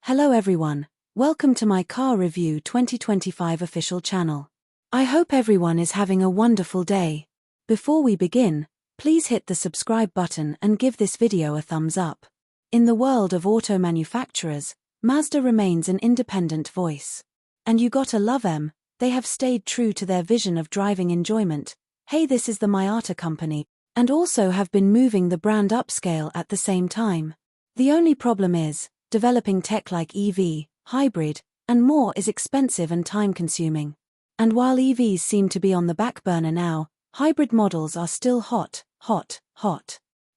Hello everyone, welcome to my Car Review 2025 official channel. I hope everyone is having a wonderful day. Before we begin, please hit the subscribe button and give this video a thumbs up. In the world of auto manufacturers, Mazda remains an independent voice. And you gotta love them, they have stayed true to their vision of driving enjoyment. Hey, this is the Mazda company, and also have been moving the brand upscale at the same time. The only problem is, developing tech like EV, hybrid, and more is expensive and time-consuming. And while EVs seem to be on the back burner now, hybrid models are still hot.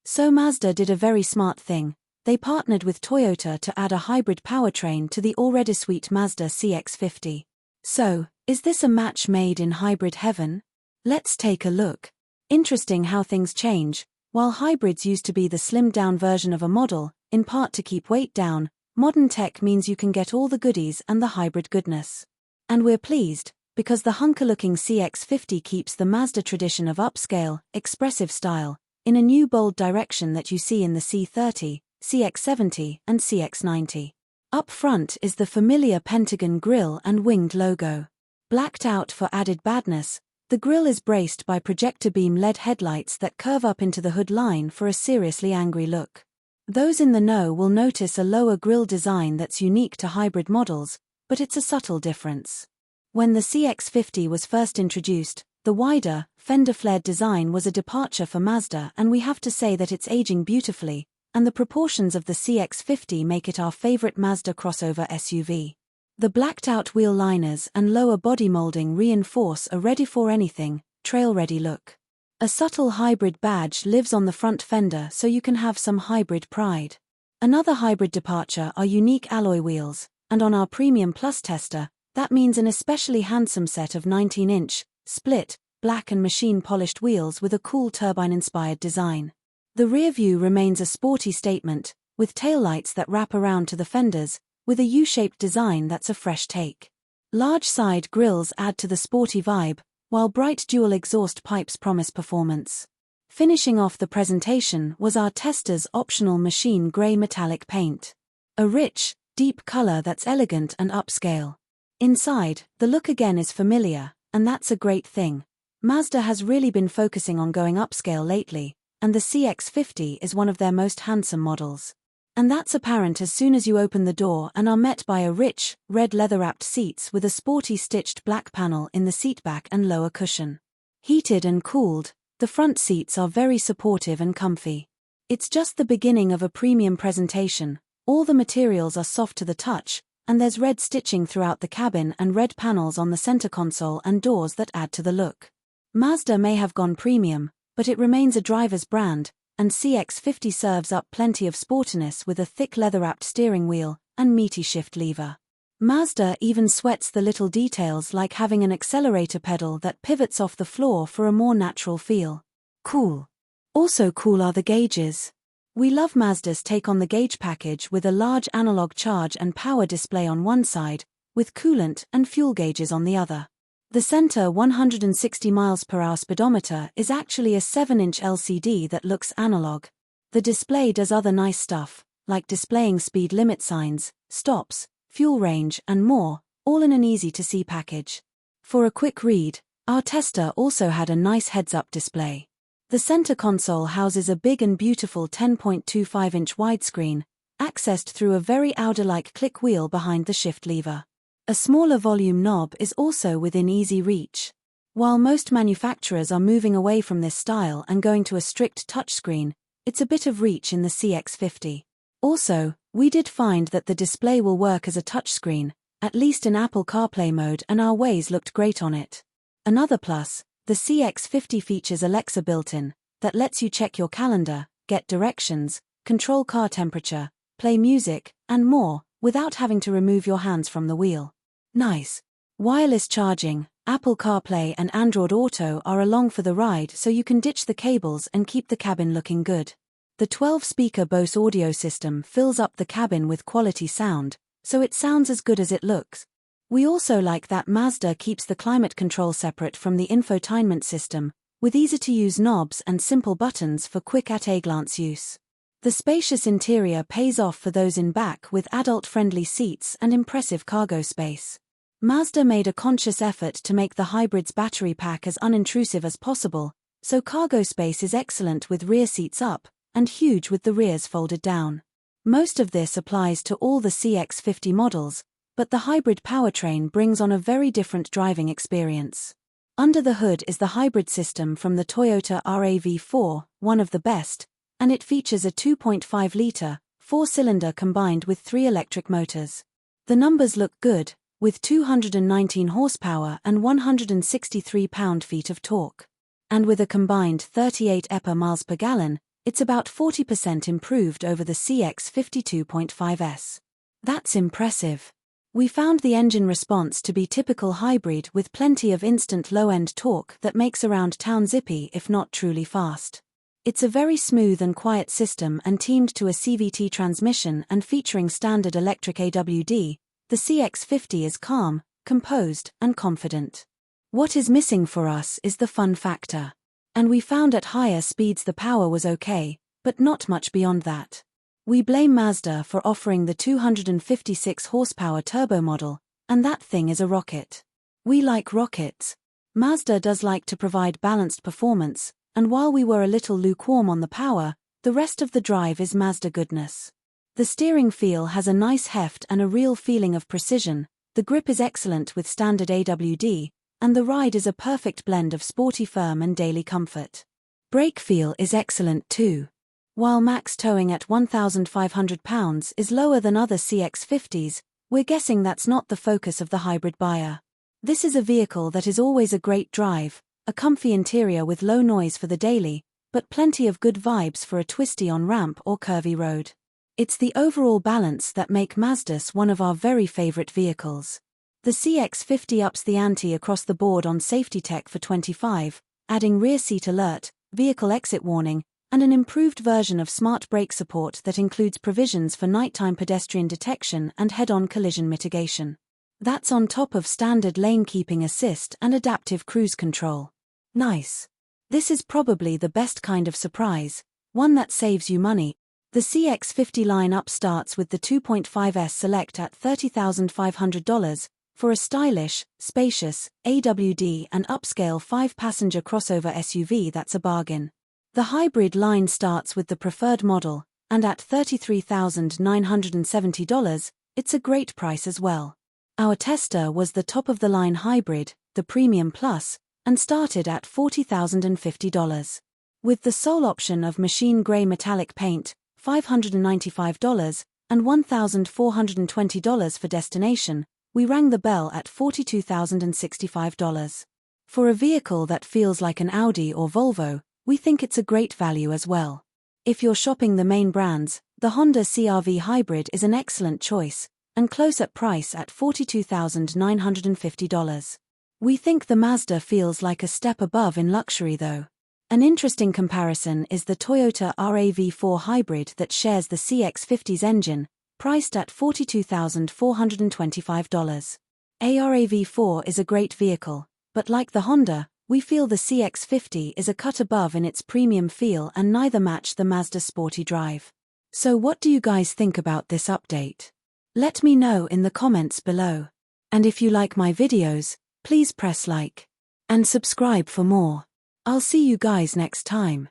So Mazda did a very smart thing. They partnered with Toyota to add a hybrid powertrain to the already sweet Mazda CX-50. So, is this a match made in hybrid heaven? Let's take a look. Interesting how things change. While hybrids used to be the slimmed-down version of a model, in part to keep weight down, modern tech means you can get all the goodies and the hybrid goodness. And we're pleased, because the hunker-looking CX-50 keeps the Mazda tradition of upscale, expressive style, in a new bold direction that you see in the C30, CX-70, and CX-90. Up front is the familiar pentagon grille and winged logo. Blacked out for added badness, the grille is braced by projector beam LED headlights that curve up into the hood line for a seriously angry look. Those in the know will notice a lower grille design that's unique to hybrid models, but it's a subtle difference. When the CX-50 was first introduced, the wider, fender-flared design was a departure for Mazda, and we have to say that it's aging beautifully, and the proportions of the CX-50 make it our favorite Mazda crossover SUV. The blacked-out wheel liners and lower body molding reinforce a ready-for-anything, trail-ready look. A subtle hybrid badge lives on the front fender so you can have some hybrid pride. Another hybrid departure are unique alloy wheels, and on our Premium Plus tester, that means an especially handsome set of 19-inch, split, black and machine-polished wheels with a cool turbine-inspired design. The rear view remains a sporty statement, with taillights that wrap around to the fenders, with a U-shaped design that's a fresh take. Large side grilles add to the sporty vibe, while bright dual exhaust pipes promise performance. Finishing off the presentation was our tester's optional machine grey metallic paint. A rich, deep color that's elegant and upscale. Inside, the look again is familiar, and that's a great thing. Mazda has really been focusing on going upscale lately, and the CX-50 is one of their most handsome models. And that's apparent as soon as you open the door and are met by a rich, red leather-wrapped seats with a sporty stitched black panel in the seatback and lower cushion. Heated and cooled, the front seats are very supportive and comfy. It's just the beginning of a premium presentation. All the materials are soft to the touch, and there's red stitching throughout the cabin and red panels on the center console and doors that add to the look. Mazda may have gone premium, but it remains a driver's brand, and CX-50 serves up plenty of sportiness with a thick leather-wrapped steering wheel and meaty shift lever. Mazda even sweats the little details, like having an accelerator pedal that pivots off the floor for a more natural feel. Cool. Also cool are the gauges. We love Mazda's take on the gauge package with a large analog charge and power display on one side, with coolant and fuel gauges on the other. The center 160 mph speedometer is actually a 7-inch LCD that looks analog. The display does other nice stuff, like displaying speed limit signs, stops, fuel range, and more, all in an easy-to-see package. For a quick read, our tester also had a nice heads-up display. The center console houses a big and beautiful 10.25-inch widescreen, accessed through a very Audi-like click wheel behind the shift lever. A smaller volume knob is also within easy reach. While most manufacturers are moving away from this style and going to a strict touchscreen, it's a bit of reach in the CX-50. Also, we did find that the display will work as a touchscreen, at least in Apple CarPlay mode, and our Waze looked great on it. Another plus, the CX-50 features Alexa built-in, that lets you check your calendar, get directions, control car temperature, play music, and more, without having to remove your hands from the wheel. Nice. Wireless charging, Apple CarPlay and Android Auto are along for the ride, so you can ditch the cables and keep the cabin looking good. The 12-speaker Bose audio system fills up the cabin with quality sound, so it sounds as good as it looks. We also like that Mazda keeps the climate control separate from the infotainment system, with easy-to-use knobs and simple buttons for quick at-a-glance use. The spacious interior pays off for those in back with adult-friendly seats and impressive cargo space. Mazda made a conscious effort to make the hybrid's battery pack as unintrusive as possible, so cargo space is excellent with rear seats up, and huge with the rears folded down. Most of this applies to all the CX-50 models, but the hybrid powertrain brings on a very different driving experience. Under the hood is the hybrid system from the Toyota RAV4, one of the best, and it features a 2.5-litre, 4-cylinder combined with 3 electric motors. The numbers look good, with 219 horsepower and 163 pound-feet of torque. And with a combined 38 miles per gallon, it's about 40% improved over the CX-50 2.5S. That's impressive. We found the engine response to be typical hybrid with plenty of instant low-end torque that makes around town zippy if not truly fast. It's a very smooth and quiet system, and teamed to a CVT transmission and featuring standard electric AWD, the CX-50 is calm, composed, and confident. What is missing for us is the fun factor. And we found at higher speeds the power was okay, but not much beyond that. We blame Mazda for offering the 256 horsepower turbo model, and that thing is a rocket. We like rockets. Mazda does like to provide balanced performance, and while we were a little lukewarm on the power, the rest of the drive is Mazda goodness. The steering feel has a nice heft and a real feeling of precision, the grip is excellent with standard AWD, and the ride is a perfect blend of sporty firm and daily comfort. Brake feel is excellent too. While max towing at 1,500 pounds is lower than other CX-50s, we're guessing that's not the focus of the hybrid buyer. This is a vehicle that is always a great drive, a comfy interior with low noise for the daily, but plenty of good vibes for a twisty on-ramp or curvy road. It's the overall balance that make Mazdas one of our very favorite vehicles. The CX-50 ups the ante across the board on safety tech for 25, adding rear seat alert, vehicle exit warning, and an improved version of smart brake support that includes provisions for nighttime pedestrian detection and head-on collision mitigation. That's on top of standard lane keeping assist and adaptive cruise control. Nice. This is probably the best kind of surprise, one that saves you money. The CX-50 lineup starts with the 2.5S Select at $30,500, for a stylish, spacious, AWD and upscale 5-passenger crossover SUV that's a bargain. The hybrid line starts with the preferred model, and at $33,970, it's a great price as well. Our tester was the top-of-the-line hybrid, the Premium Plus, and started at $40,050. With the sole option of machine grey metallic paint, $595, and $1,420 for destination, we rang the bell at $42,065. For a vehicle that feels like an Audi or Volvo, we think it's a great value as well. If you're shopping the main brands, the Honda CR-V Hybrid is an excellent choice, and close at price at $42,950. We think the Mazda feels like a step above in luxury though. An interesting comparison is the Toyota RAV4 Hybrid that shares the CX-50's engine, priced at $42,425. A RAV4 is a great vehicle, but like the Honda, we feel the CX-50 is a cut above in its premium feel and neither match the Mazda sporty drive. So what do you guys think about this update? Let me know in the comments below. And if you like my videos, please press like and subscribe for more. I'll see you guys next time.